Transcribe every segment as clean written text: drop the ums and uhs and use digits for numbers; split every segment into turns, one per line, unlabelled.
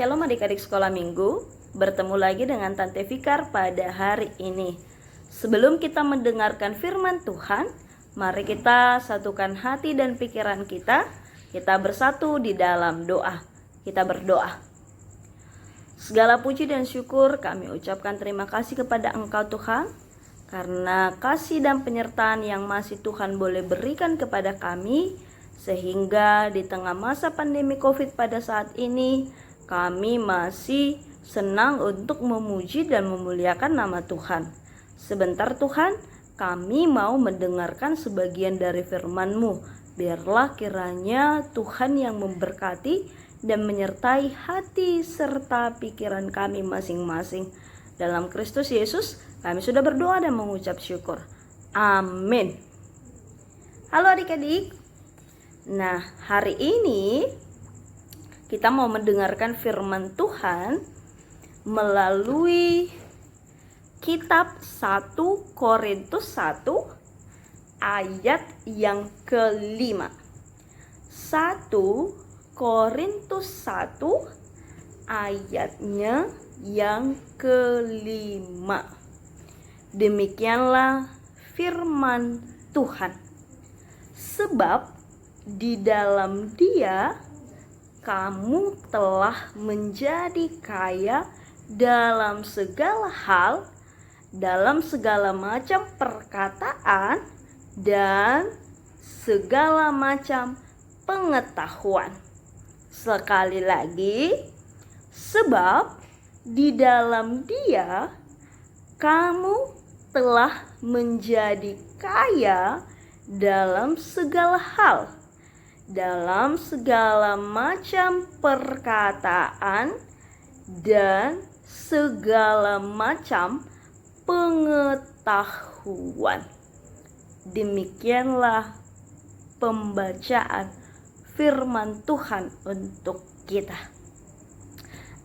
Shalom adik-adik sekolah minggu, bertemu lagi dengan Tante Fikar pada hari ini. Sebelum kita mendengarkan firman Tuhan, mari kita satukan hati dan pikiran kita bersatu di dalam doa. Kita berdoa. Segala puji dan syukur kami ucapkan terima kasih kepada Engkau Tuhan, karena kasih dan penyertaan yang masih Tuhan boleh berikan kepada kami, sehingga di tengah masa pandemi COVID pada saat ini, kami masih senang untuk memuji dan memuliakan nama Tuhan. Sebentar Tuhan, kami mau mendengarkan sebagian dari firman-Mu. Biarlah kiranya Tuhan yang memberkati dan menyertai hati serta pikiran kami masing-masing. Dalam Kristus Yesus, kami sudah berdoa dan mengucap syukur. Amin. Halo adik-adik. Nah, hari ini kita mau mendengarkan firman Tuhan melalui kitab 1 Korintus 1 ayat yang ke-5. 1 Korintus 1 ayatnya yang ke-5. Demikianlah firman Tuhan. Sebab di dalam Dia kamu telah menjadi kaya dalam segala hal, dalam segala macam perkataan dan segala macam pengetahuan. Sekali lagi, sebab di dalam Dia kamu telah menjadi kaya dalam segala hal, dalam segala macam perkataan dan segala macam pengetahuan. Demikianlah pembacaan firman Tuhan untuk kita.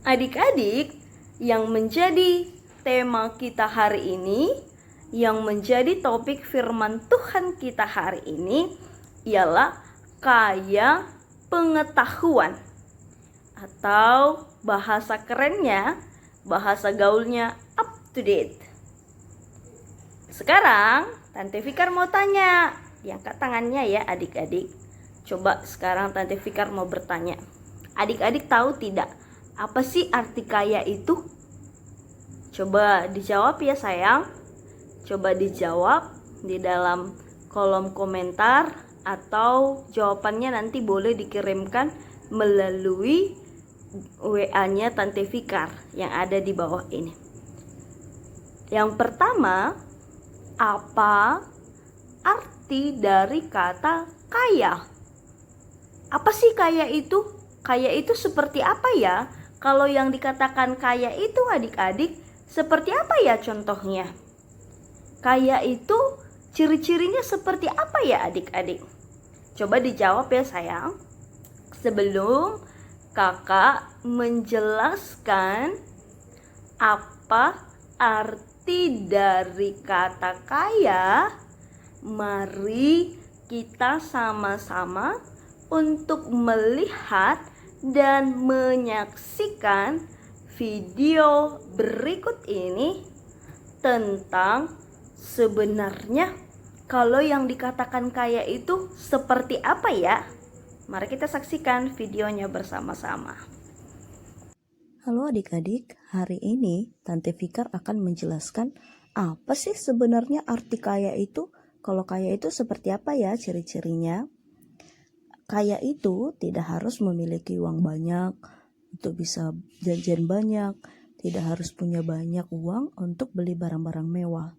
Adik-adik, yang menjadi tema kita hari ini, yang menjadi topik firman Tuhan kita hari ini ialah kaya pengetahuan, atau bahasa kerennya, bahasa gaulnya up to date. Sekarang Tante Fikar mau tanya, diangkat tangannya ya adik-adik. Coba sekarang Tante Fikar mau bertanya. Adik-adik tahu tidak apa sih arti kaya itu? Coba dijawab ya sayang. Coba dijawab di dalam kolom komentar, atau jawabannya nanti boleh dikirimkan melalui WA-nya Tante Fikar yang ada di bawah ini. Yang pertama, apa arti dari kata kaya? Apa sih kaya itu? Kaya itu seperti apa ya? Kalau yang dikatakan kaya itu adik-adik, seperti apa ya contohnya? Kaya itu ciri-cirinya seperti apa ya adik-adik? Coba dijawab ya sayang. Sebelum kakak menjelaskan apa arti dari kata kaya, mari kita sama-sama untuk melihat dan menyaksikan video berikut ini tentang sebenarnya kalau yang dikatakan kaya itu seperti apa ya? Mari kita saksikan videonya bersama-sama.
Halo adik-adik, hari ini Tante Fikar akan menjelaskan apa sih sebenarnya arti kaya itu? Kalau kaya itu seperti apa ya ciri-cirinya? Kaya itu tidak harus memiliki uang banyak untuk bisa jajan banyak, tidak harus punya banyak uang untuk beli barang-barang mewah.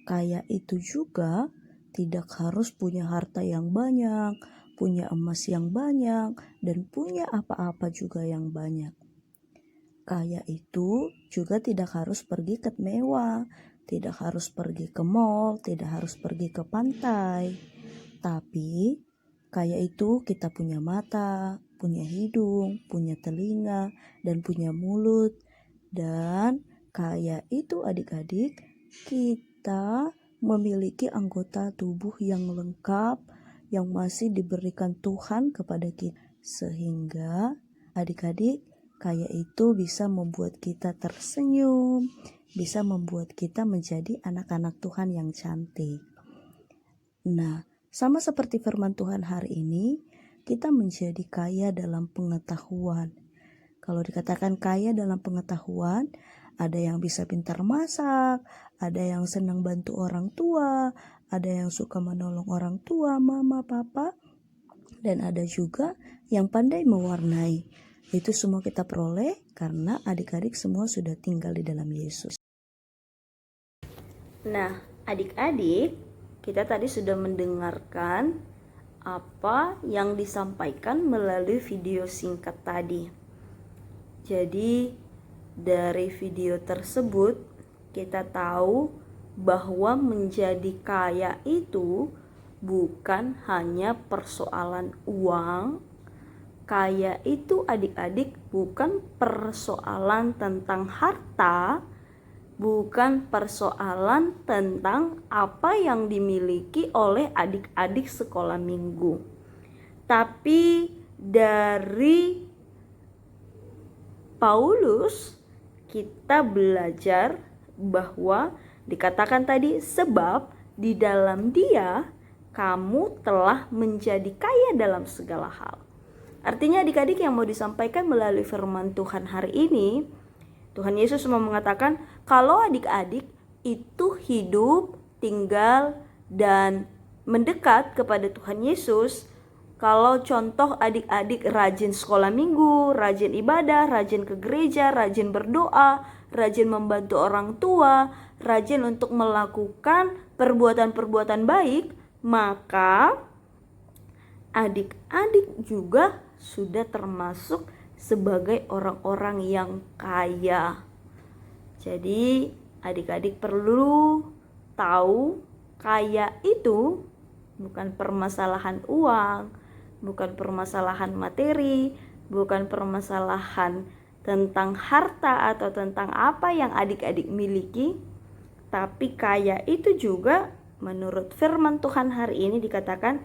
Kaya itu juga tidak harus punya harta yang banyak, punya emas yang banyak, dan punya apa-apa juga yang banyak. Kaya itu juga tidak harus pergi ke mewah, tidak harus pergi ke mall, tidak harus pergi ke pantai. Tapi kaya itu kita punya mata, punya hidung, punya telinga, dan punya mulut. Dan kaya itu adik-adik, kita memiliki anggota tubuh yang lengkap yang masih diberikan Tuhan kepada kita. Sehingga adik-adik kaya itu bisa membuat kita tersenyum, bisa membuat kita menjadi anak-anak Tuhan yang cantik. Nah, sama seperti firman Tuhan hari ini, kita menjadi kaya dalam pengetahuan. Kalau dikatakan kaya dalam pengetahuan, ada yang bisa pintar masak, ada yang senang bantu orang tua, ada yang suka menolong orang tua, mama, papa, dan ada juga yang pandai mewarnai. Itu semua kita peroleh karena adik-adik semua sudah tinggal di dalam Yesus.
Nah, adik-adik, kita tadi sudah mendengarkan apa yang disampaikan melalui video singkat tadi. Jadi, dari video tersebut kita tahu bahwa menjadi kaya itu bukan hanya persoalan uang. Kaya itu adik-adik bukan persoalan tentang harta, bukan persoalan tentang apa yang dimiliki oleh adik-adik sekolah minggu. Tapi dari Paulus kita belajar bahwa dikatakan tadi, sebab di dalam Dia kamu telah menjadi kaya dalam segala hal. Artinya adik-adik yang mau disampaikan melalui firman Tuhan hari ini, Tuhan Yesus mau mengatakan kalau adik-adik itu hidup, tinggal, dan mendekat kepada Tuhan Yesus, kalau contoh adik-adik rajin sekolah minggu, rajin ibadah, rajin ke gereja, rajin berdoa, rajin membantu orang tua, rajin untuk melakukan perbuatan-perbuatan baik, maka adik-adik juga sudah termasuk sebagai orang-orang yang kaya. Jadi adik-adik perlu tahu kaya itu bukan permasalahan uang, bukan permasalahan materi, bukan permasalahan tentang harta atau tentang apa yang adik-adik miliki, tapi kaya itu juga menurut firman Tuhan hari ini dikatakan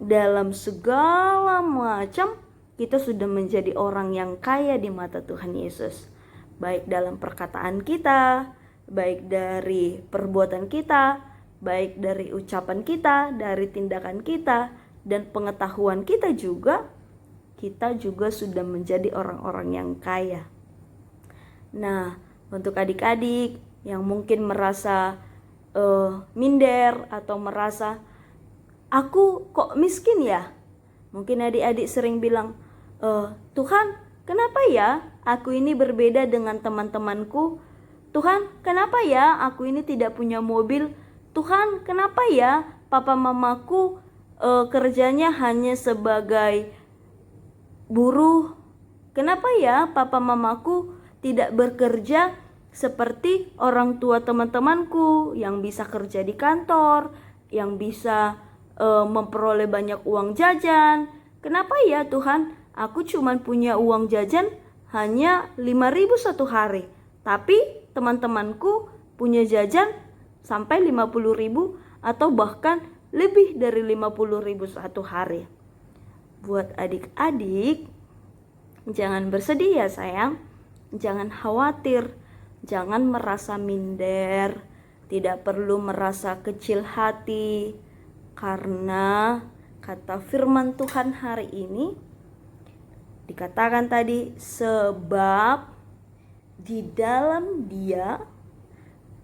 dalam segala macam kita sudah menjadi orang yang kaya di mata Tuhan Yesus. Baik dalam perkataan kita, baik dari perbuatan kita, baik dari ucapan kita, dari tindakan kita, dan pengetahuan kita juga sudah menjadi orang-orang yang kaya. Nah, untuk adik-adik yang mungkin merasa minder atau merasa aku kok miskin ya? Mungkin adik-adik sering bilang, Tuhan, kenapa ya aku ini berbeda dengan teman-temanku? Tuhan, kenapa ya aku ini tidak punya mobil? Tuhan, kenapa ya papa mamaku kerjanya hanya sebagai buruh? Kenapa ya papa mamaku tidak bekerja seperti orang tua teman-temanku yang bisa kerja di kantor, yang bisa memperoleh banyak uang jajan? Kenapa ya Tuhan, aku cuma punya uang jajan hanya 5.000 satu hari, tapi teman-temanku punya jajan sampai 50.000 atau bahkan lebih dari 50.000 satu hari. Buat adik-adik, jangan bersedih ya sayang, jangan khawatir, jangan merasa minder, tidak perlu merasa kecil hati, karena kata firman Tuhan hari ini dikatakan tadi, sebab di dalam Dia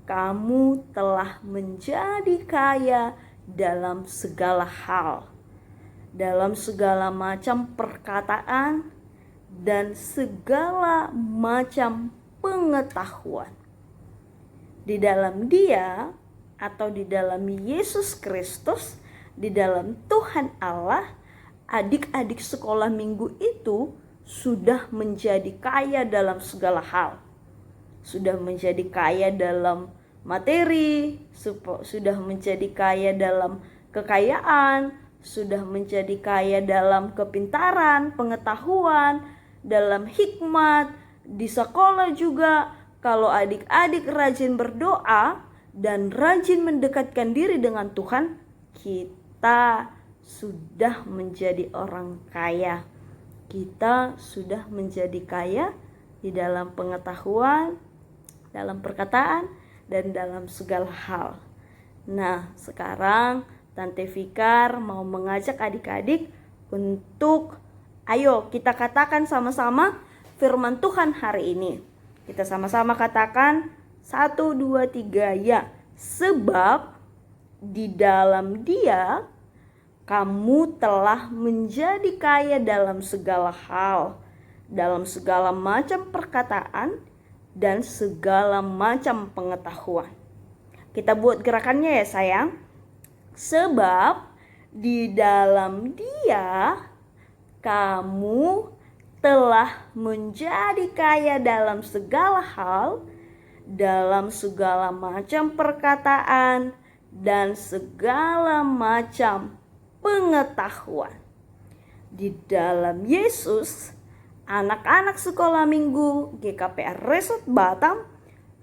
kamu telah menjadi kaya dalam segala hal, dalam segala macam perkataan dan segala macam pengetahuan. Di dalam Dia atau di dalam Yesus Kristus, di dalam Tuhan Allah, adik-adik sekolah minggu itu sudah menjadi kaya dalam segala hal. Sudah menjadi kaya dalam materi, sudah menjadi kaya dalam kekayaan, sudah menjadi kaya dalam kepintaran, pengetahuan, dalam hikmat, di sekolah juga. Kalau adik-adik rajin berdoa dan rajin mendekatkan diri dengan Tuhan, kita sudah menjadi orang kaya. kita sudah menjadi kaya di dalam pengetahuan, dalam perkataan, dan dalam segala hal. Nah, sekarang Tante Fikar mau mengajak adik-adik untuk ayo kita katakan sama-sama firman Tuhan hari ini. Kita sama-sama katakan 1, 2, 3 ya. Sebab di dalam Dia kamu telah menjadi kaya dalam segala hal, dalam segala macam perkataan dan segala macam pengetahuan. Kita buat gerakannya ya sayang. Sebab di dalam Dia kamu telah menjadi kaya dalam segala hal, dalam segala macam perkataan dan segala macam pengetahuan. Di dalam Yesus, anak-anak sekolah minggu GKPR Resort Batam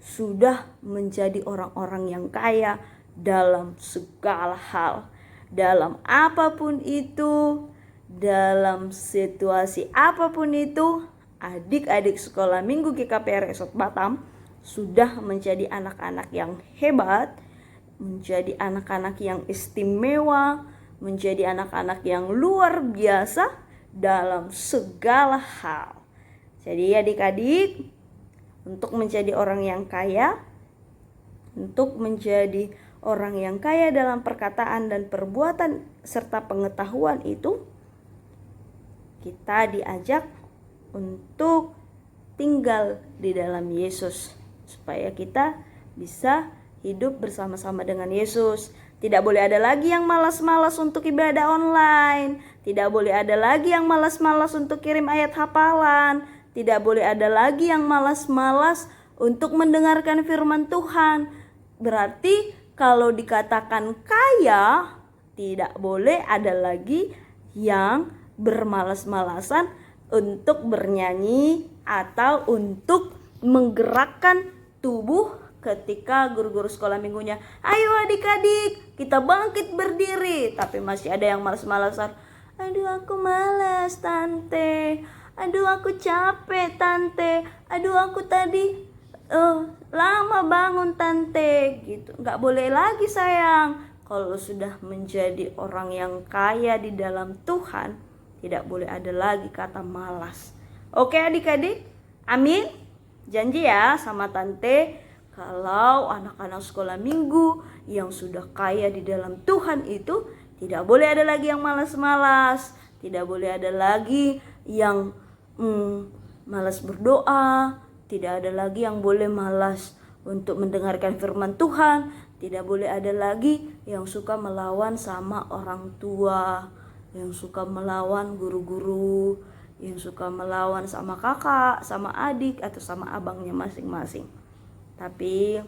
sudah menjadi orang-orang yang kaya dalam segala hal. Dalam apapun itu, dalam situasi apapun itu, adik-adik sekolah minggu GKPR Resort Batam sudah menjadi anak-anak yang hebat, menjadi anak-anak yang istimewa, menjadi anak-anak yang luar biasa dalam segala hal. Jadi adik-adik, untuk menjadi orang yang kaya, untuk menjadi orang yang kaya dalam perkataan dan perbuatan serta pengetahuan itu, kita diajak untuk tinggal di dalam Yesus, supaya kita bisa hidup bersama-sama dengan Yesus. Tidak boleh ada lagi yang malas-malas untuk ibadah online. Tidak boleh ada lagi yang malas-malas untuk kirim ayat hafalan. Tidak boleh ada lagi yang malas-malas untuk mendengarkan firman Tuhan. Berarti kalau dikatakan kaya, tidak boleh ada lagi yang bermalas-malasan untuk bernyanyi atau untuk menggerakkan tubuh ketika guru-guru sekolah minggunya, ayo adik-adik kita bangkit berdiri, tapi masih ada yang malas-malasan. Aduh aku malas tante, aduh aku capek tante, aduh aku tadi lama bangun tante, gitu. Nggak boleh lagi sayang. Kalau sudah menjadi orang yang kaya di dalam Tuhan, tidak boleh ada lagi kata malas. Oke adik-adik, amin. Janji ya sama tante, kalau anak-anak sekolah minggu yang sudah kaya di dalam Tuhan itu, tidak boleh ada lagi yang malas-malas, tidak boleh ada lagi yang malas berdoa, tidak ada lagi yang boleh malas untuk mendengarkan firman Tuhan, tidak boleh ada lagi yang suka melawan sama orang tua, yang suka melawan guru-guru, yang suka melawan sama kakak, sama adik, atau sama abangnya masing-masing. Tapi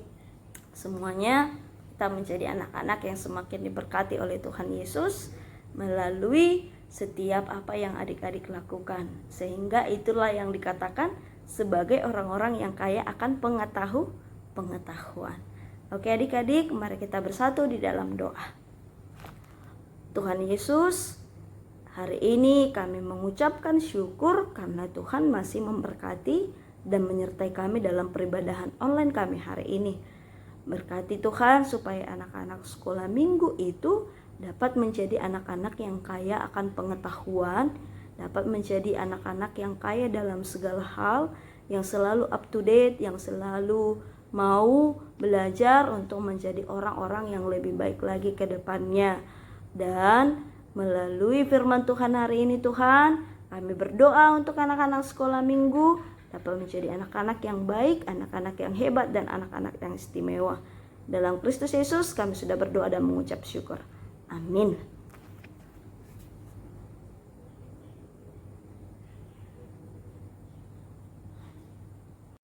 semuanya kita menjadi anak-anak yang semakin diberkati oleh Tuhan Yesus melalui setiap apa yang adik-adik lakukan. Sehingga itulah yang dikatakan sebagai orang-orang yang kaya akan pengetahuan. Oke adik-adik, mari kita bersatu di dalam doa. Tuhan Yesus, hari ini kami mengucapkan syukur karena Tuhan masih memberkati dan menyertai kami dalam peribadahan online kami hari ini. Berkati Tuhan supaya anak-anak sekolah minggu itu dapat menjadi anak-anak yang kaya akan pengetahuan, dapat menjadi anak-anak yang kaya dalam segala hal, yang selalu up to date, yang selalu mau belajar untuk menjadi orang-orang yang lebih baik lagi ke depannya. Dan melalui firman Tuhan hari ini Tuhan, kami berdoa untuk anak-anak sekolah minggu dapat menjadi anak-anak yang baik, anak-anak yang hebat, dan anak-anak yang istimewa. Dalam Kristus Yesus kami sudah berdoa dan mengucap syukur. Amin.